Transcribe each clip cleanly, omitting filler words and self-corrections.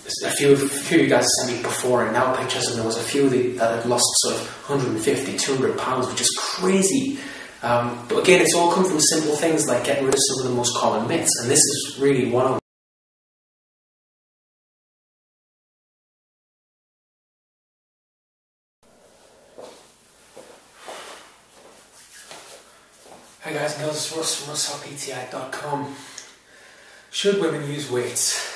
a few of you guys sent me before and now pictures, and there was a few that had lost sort of 150, 200 pounds, which is crazy. But again, it's all come from simple things like getting rid of some of the most common myths, and this is really one of them. Hi guys and girls, it's Russ from RussHowePTI.com. Should women use weights?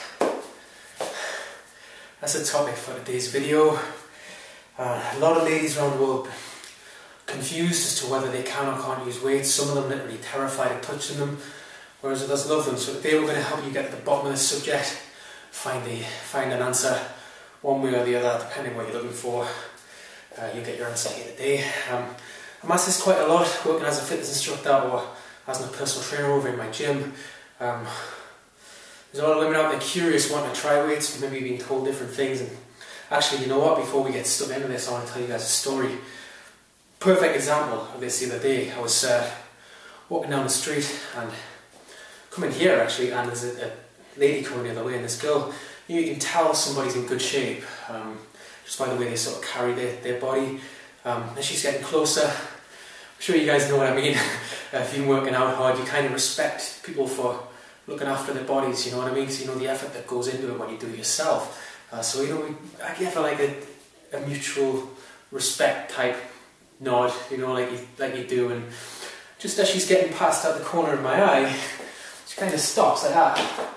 That's the topic for today's video. A lot of ladies around the world confused as to whether they can or can't use weights. Some of them literally terrified of touching them, whereas others love them. So today we're going to help you get to the bottom of the subject, find an answer one way or the other, depending on what you're looking for. You'll get your answer here today. I'm asked this quite a lot, working as a fitness instructor or as a personal trainer over in my gym. There's a lot of women out there curious, wanting to try weights, maybe being told different things. And actually, you know what, before we get stuck into this, I want to tell you guys a story. Perfect example of this the other day. I was walking down the street and coming here actually, and there's a lady coming the other way, and this girl, you can tell somebody's in good shape just by the way they sort of carry their body. And she's getting closer. I'm sure you guys know what I mean. If you've been working out hard, you kind of respect people for looking after their bodies, you know what I mean? Because you know the effort that goes into it when you do it yourself. So, you know, I give her like a mutual respect type nod, you know, like you do. And just as she's getting past out the corner of my eye, she kind of stops like that.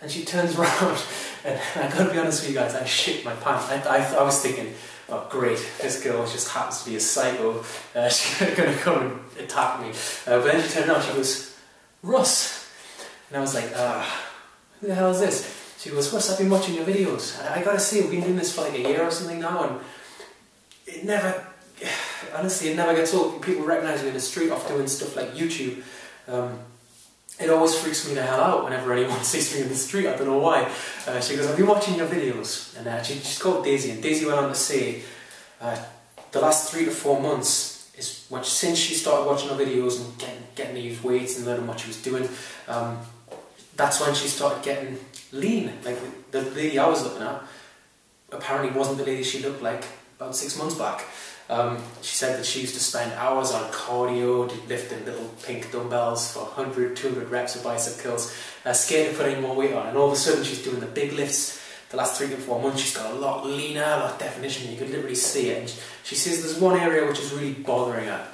And she turns around. And I gotta be honest with you guys, I shit my pants. I was thinking, oh great, this girl just happens to be a psycho. She's going to come and attack me. But then she turned around, she goes, Russ. And I was like, who the hell is this? She goes, Russ, I've been watching your videos. And I gotta say, we've been doing this for like a year or something now, and it never, honestly, it never gets old. People recognise me in the street off doing stuff like YouTube. It always freaks me the hell out whenever anyone sees me in the street. I don't know why. She goes, I've been watching your videos. And she's called Daisy, and Daisy went on to say the last 3 to 4 months is when, since she started watching our videos and getting to use weights and learning what she was doing, that's when she started getting lean. Like the lady I was looking at apparently wasn't the lady she looked like about 6 months back. She said that she used to spend hours on cardio, lifting little pink dumbbells for 100, 200 reps of bicep curls, scared to put any more weight on. And all of a sudden she's doing the big lifts. The last 3 to 4 months she's got a lot leaner, a lot of definition, you could literally see it. And she says there's one area which is really bothering her.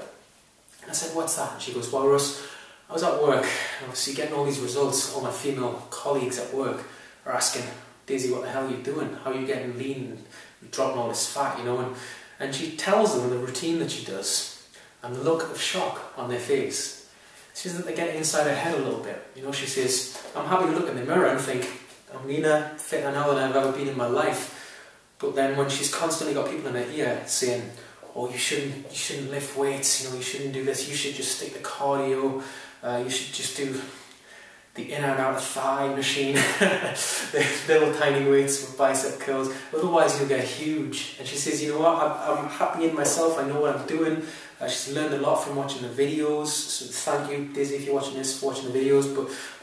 And I said, what's that? And she goes, well Russ, I was at work, and obviously getting all these results. All my female colleagues at work are asking, Daisy, what the hell are you doing? How are you getting lean and dropping all this fat, you know? And she tells them the routine that she does, and the look of shock on their face. She says that they get inside her head a little bit. You know, she says, I'm happy to look in the mirror and think, I'm leaner, fitter now than I've ever been in my life. But then when she's constantly got people in her ear saying, oh, you shouldn't lift weights, you know, you shouldn't do this, you should just stick to cardio, you should just do the in and out of thigh machine, the little tiny weights for bicep curls, otherwise you'll get huge. And she says, you know what, I'm happy in myself, I know what I'm doing. She's learned a lot from watching the videos, so thank you Daisy if you're watching this, for watching the videos.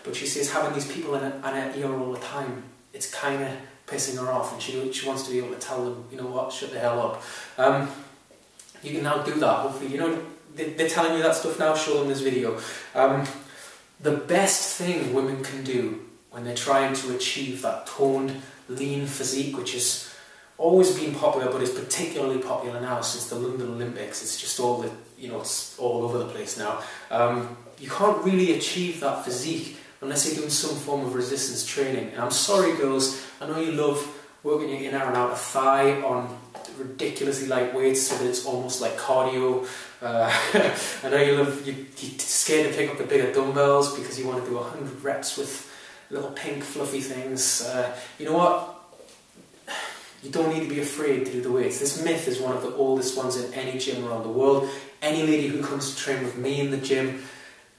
But she says having these people in her ear all the time, it's kind of pissing her off, and she wants to be able to tell them, you know what, shut the hell up. You can now do that, hopefully. You know, they're telling you that stuff now, show them this video. The best thing women can do when they're trying to achieve that toned, lean physique, which has always been popular, but is particularly popular now since the London Olympics. It's just all it's all over the place now. You can't really achieve that physique unless you're doing some form of resistance training. And I'm sorry, girls, I know you love working your inner and outer thigh on ridiculously light weights so that it's almost like cardio. I know you're scared to pick up the bigger dumbbells because you want to do 100 reps with little pink fluffy things. You know what? You don't need to be afraid to do the weights. This myth is one of the oldest ones in any gym around the world. Any lady who comes to train with me in the gym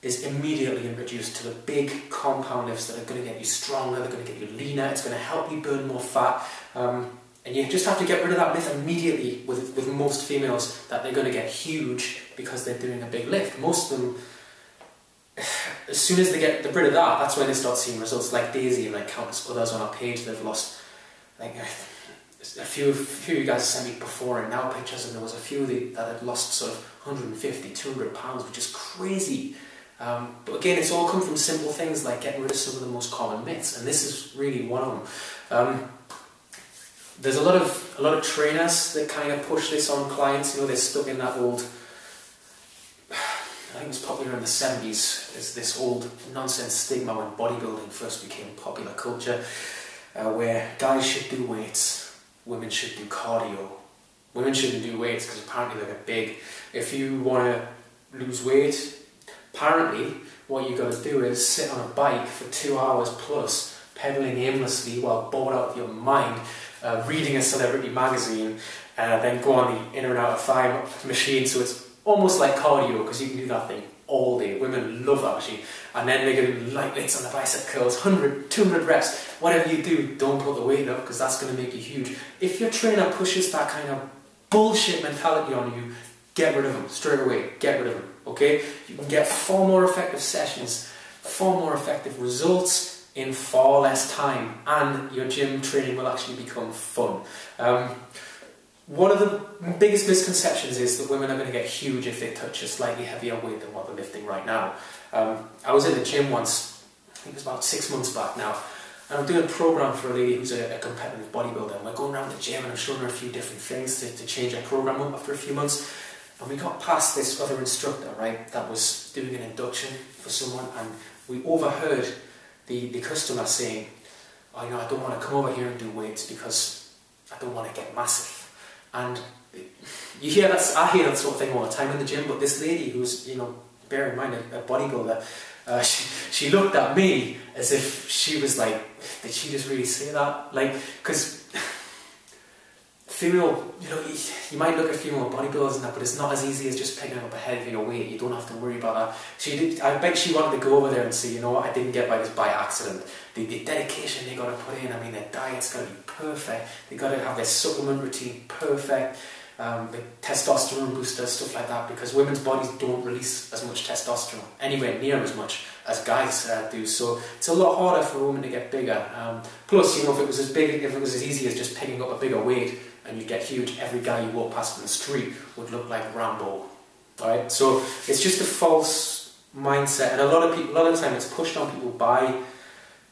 is immediately introduced to the big compound lifts that are going to get you stronger, they're going to get you leaner, it's going to help you burn more fat. And you just have to get rid of that myth immediately with most females that they're going to get huge because they're doing a big lift. Most of them, as soon as they get rid of that, that's when they start seeing results like Daisy and like countless others on our page. They've lost like a few of you guys sent me before and now pictures, and there was a few that had lost sort of 150, 200 pounds, which is crazy. But again, it's all come from simple things like getting rid of some of the most common myths, and this is really one of them. There's a lot of trainers that kind of push this on clients. You know, they're stuck in that old, I think it was popular in the 70s, is this old nonsense stigma when bodybuilding first became popular culture, where guys should do weights, women should do cardio. Women shouldn't do weights because apparently they get big. If you want to lose weight, apparently what you got to do is sit on a bike for 2 hours plus, pedaling aimlessly while bored out of your mind, reading a celebrity magazine, then go on the in and out of thigh machine. So it's almost like cardio because you can do that thing all day. Women love that machine. And then they're going to do light weights on the bicep curls, 100, 200 reps. Whatever you do, don't put the weight up because that's going to make you huge. If your trainer pushes that kind of bullshit mentality on you, get rid of them straight away. Get rid of them, okay? You can get far more effective sessions, far more effective results in far less time, and your gym training will actually become fun. One of the biggest misconceptions is that women are going to get huge if they touch a slightly heavier weight than what they're lifting right now. I was in the gym once, I think it was about 6 months back now, and I'm doing a program for a lady who's a competitive bodybuilder, and we're going around the gym and I'm showing her a few different things to change her program up after a few months. And we got past this other instructor, right, that was doing an induction for someone, and we overheard the customer saying, oh, you know, I don't want to come over here and do weights because I don't want to get massive. And you hear that, I hear that sort of thing all the time in the gym, but this lady who's, you know, bear in mind a bodybuilder, she looked at me as if she was like, did she just really say that? Like, because female, you know, you might look at female bodybuilders and that, but it's not as easy as just picking up a heavier weight. You don't have to worry about that. She did. I bet she wanted to go over there and say, you know what, I didn't get by this by accident. The dedication they got to put in, I mean, their diet's got to be perfect. They got to have their supplement routine perfect. The testosterone boosters, stuff like that, because women's bodies don't release as much testosterone, anywhere near as much as guys do. So it's a lot harder for a woman to get bigger. Plus, you know, if it was as easy as just picking up a bigger weight and you get huge, every guy you walk past in the street would look like Rambo. Alright, so it's just a false mindset, and a lot of the time it's pushed on people by,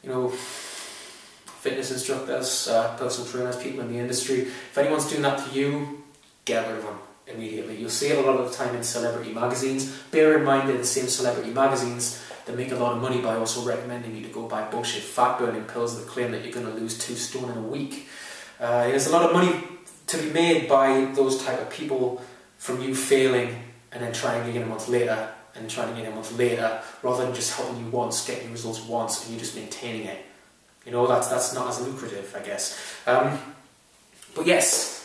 you know, fitness instructors, personal trainers, people in the industry. If anyone's doing that to you, get rid of them immediately. You'll see it a lot of the time in celebrity magazines. Bear in mind they're the same celebrity magazines that make a lot of money by also recommending you to go buy bullshit fat burning pills that claim that you're going to lose 2 stone in a week. There's a lot of money to be made by those type of people from you failing and then trying again a month later and trying again a month later, rather than just helping you once, getting your results once, and you just maintaining it. You know, that's not as lucrative, I guess. But yes,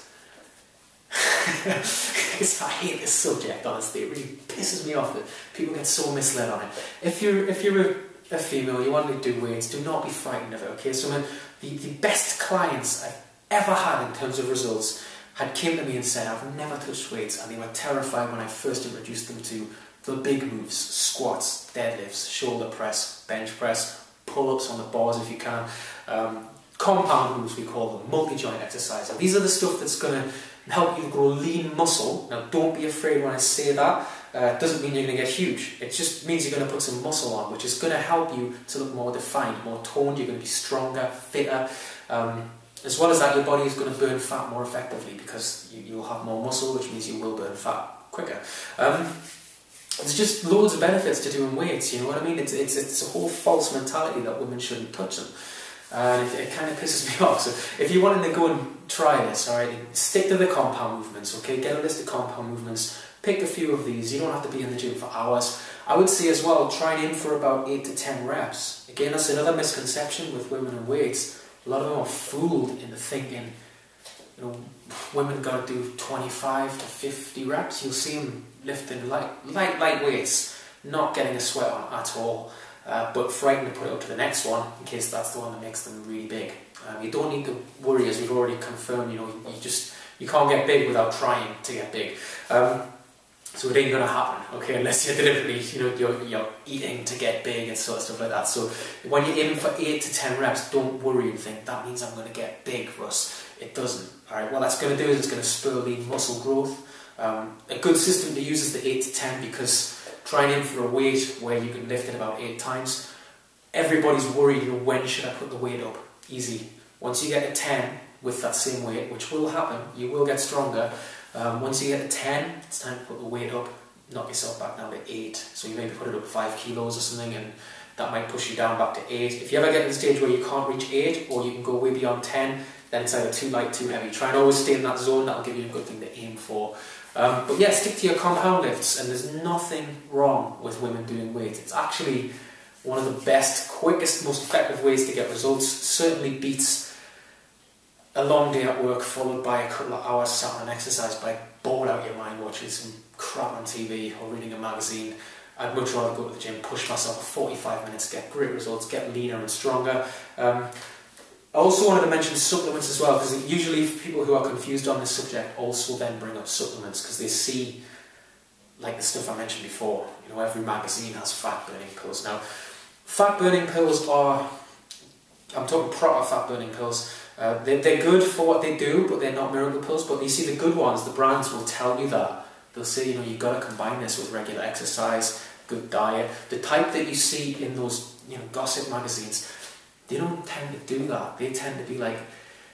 I hate this subject, honestly. It really pisses me off that people get so misled on it. If you're a female, you want to do weights, do not be frightened of it, okay? So the best clients I've ever had in terms of results had came to me and said, I've never touched weights, and they were terrified when I first introduced them to the big moves: squats, deadlifts, shoulder press, bench press, pull-ups on the bars if you can, compound moves we call them, multi-joint exercises. These are the stuff that's going to help you grow lean muscle. Now don't be afraid when I say that. It doesn't mean you're going to get huge. It just means you're going to put some muscle on, which is going to help you to look more defined, more toned. You're going to be stronger, fitter. As well as that, your body is going to burn fat more effectively because you'll have more muscle, which means you will burn fat quicker. There's just loads of benefits to doing weights, you know what I mean? It's a whole false mentality that women shouldn't touch them. And it kind of pisses me off. So if you wanted to go and try this, alright, stick to the compound movements, okay? Get a list of compound movements, pick a few of these. You don't have to be in the gym for hours. I would say as well, try and aim for about 8 to 10 reps. Again, that's another misconception with women and weights. A lot of them are fooled into thinking, you know, women got to do 25 to 50 reps. You'll see them lifting light weights, not getting a sweat on at all, but frightened to put it up to the next one in case that's the one that makes them really big. You don't need to worry, as we've already confirmed. You know, you can't get big without trying to get big. So it ain't gonna happen, okay, unless you're deliberately, you're eating to get big and sort of stuff like that. So when you're aiming for 8 to 10 reps, don't worry and think, that means I'm gonna get big, Russ. It doesn't, alright? What that's gonna do is it's gonna spur lean muscle growth. A good system to use is the 8 to 10, because try and aim for a weight where you can lift it about 8 times. Everybody's worried, when should I put the weight up? Easy. Once you get to 10 with that same weight, which will happen, you will get stronger. Once you get to 10, it's time to put the weight up, knock yourself back down to 8. So you maybe put it up 5 kilos or something, and that might push you down back to 8. If you ever get to the stage where you can't reach 8, or you can go way beyond 10, then it's either too light, too heavy. Try and always stay in that zone, that'll give you a good thing to aim for. But yeah, stick to your compound lifts, and there's nothing wrong with women doing weights. It's actually one of the best, quickest, most effective ways to get results. Certainly beats a long day at work followed by a couple of hours sat on an exercise bike, bored out your mind watching some crap on TV or reading a magazine. I'd much rather go to the gym, push myself for 45 minutes, get great results, get leaner and stronger. I also wanted to mention supplements as well, because usually people who are confused on this subject also then bring up supplements because they see, like the stuff I mentioned before, every magazine has fat burning pills. Now, fat burning pills are, I'm talking proper fat burning pills. They're good for what they do, but they're not miracle pills. But you see, the good ones, the brands will tell you that. They'll say, you've got to combine this with regular exercise, good diet. The type that you see in those, gossip magazines, they don't tend to do that. They tend to be like,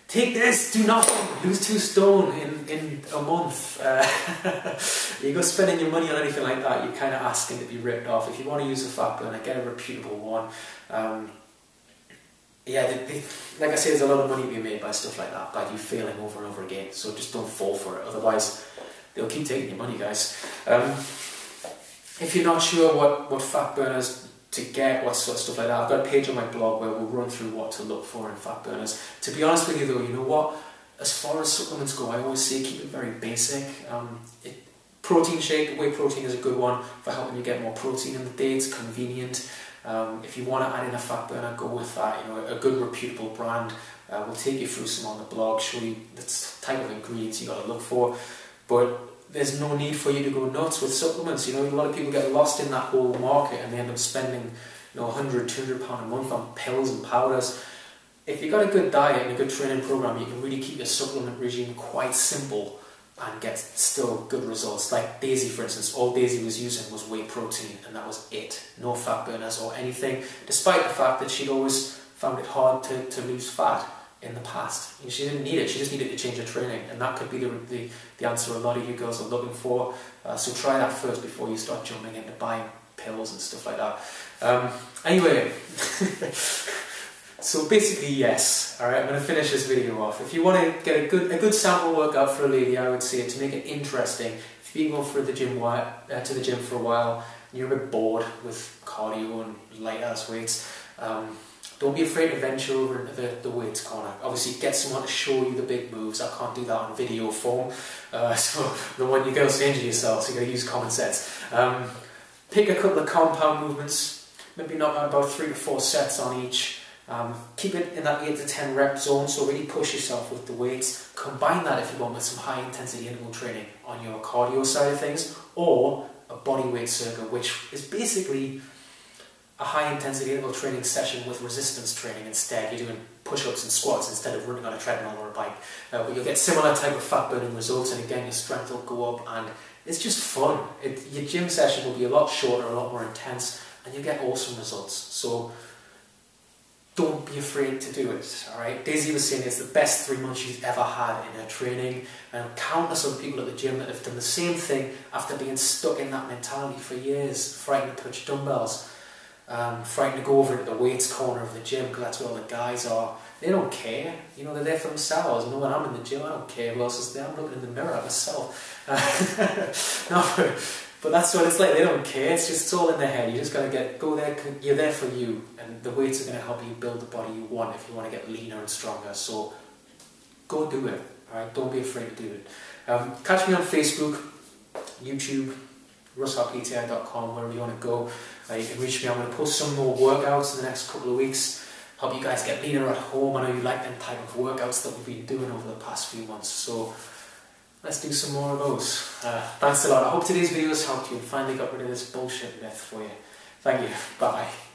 take this, do nothing, lose 2 stone in a month. You go spending your money on anything like that, you're kind of asking to be ripped off. If you want to use a fat burner, get a reputable one. Yeah, like I say, there's a lot of money being made by stuff like that, by you failing over and over again. So just don't fall for it, otherwise they'll keep taking your money, guys. If you're not sure what fat burners to get, what sort of stuff like that, I've got a page on my blog where we'll run through what to look for in fat burners. To be honest with you though, you know what? As far as supplements go, I always say keep it very basic. Protein shake, whey protein is a good one for helping you get more protein in the day. It's convenient. If you want to add in a fat burner, go with that. A good reputable brand. We'll take you through some on the blog, show you the type of ingredients you got to look for. But there's no need for you to go nuts with supplements. A lot of people get lost in that whole market and they end up spending 100, 200 pound a month on pills and powders. If you've got a good diet and a good training program, you can really keep your supplement regime quite simple and get still good results. Like Daisy, for instance, all Daisy was using was whey protein, and that was it. No fat burners or anything, despite the fact that she'd always found it hard to lose fat in the past. She didn't need it, she just needed to change her training, and that could be the answer a lot of you girls are looking for. So try that first before you start jumping into buying pills and stuff like that. Anyway, so basically yes, alright, I'm going to finish this video off. If you want to get a good sample workout for a lady, I would say, to make it interesting, if you've been going to the gym for a while, and you're a bit bored with cardio and light ass weights, don't be afraid to venture over into the weights corner. Obviously get someone to show you the big moves. I can't do that on video form, so the one you girls to injure yourself, so you got to use common sense. Pick a couple of compound movements, maybe knock out about 3 to 4 sets on each. Keep it in that 8 to 10 rep zone, so really push yourself with the weights. Combine that, if you want, with some high intensity interval training on your cardio side of things, or a body weight circuit, which is basically a high intensity interval training session with resistance training instead. You're doing push-ups and squats instead of running on a treadmill or a bike. But you'll get similar type of fat burning results, and again your strength will go up, and it's just fun. Your gym session will be a lot shorter, a lot more intense, and you'll get awesome results. So don't be afraid to do it, alright? Daisy was saying it's the best 3 months she's ever had in her training, and countless other people at the gym that have done the same thing after being stuck in that mentality for years, frightened to touch dumbbells, frightened to go over to the weights corner of the gym because that's where all the guys are. They don't care, they're there for themselves. When I'm in the gym, I don't care who else is there. I'm looking in the mirror at myself. No, but that's what it's like. They don't care. It's all in their head. You just got to go there. You're there for you, and the weights are going to help you build the body you want if you want to get leaner and stronger. So go do it. All right. Don't be afraid to do it. Catch me on Facebook, YouTube, russhoppeti.com, wherever you want to go. You can reach me. I'm going to post some more workouts in the next couple of weeks. Help you guys get leaner at home. I know you like them type of workouts that we've been doing over the past few months. So let's do some more of those. Thanks a lot. I hope today's videos helped you and finally got rid of this bullshit myth for you. Thank you. Bye bye.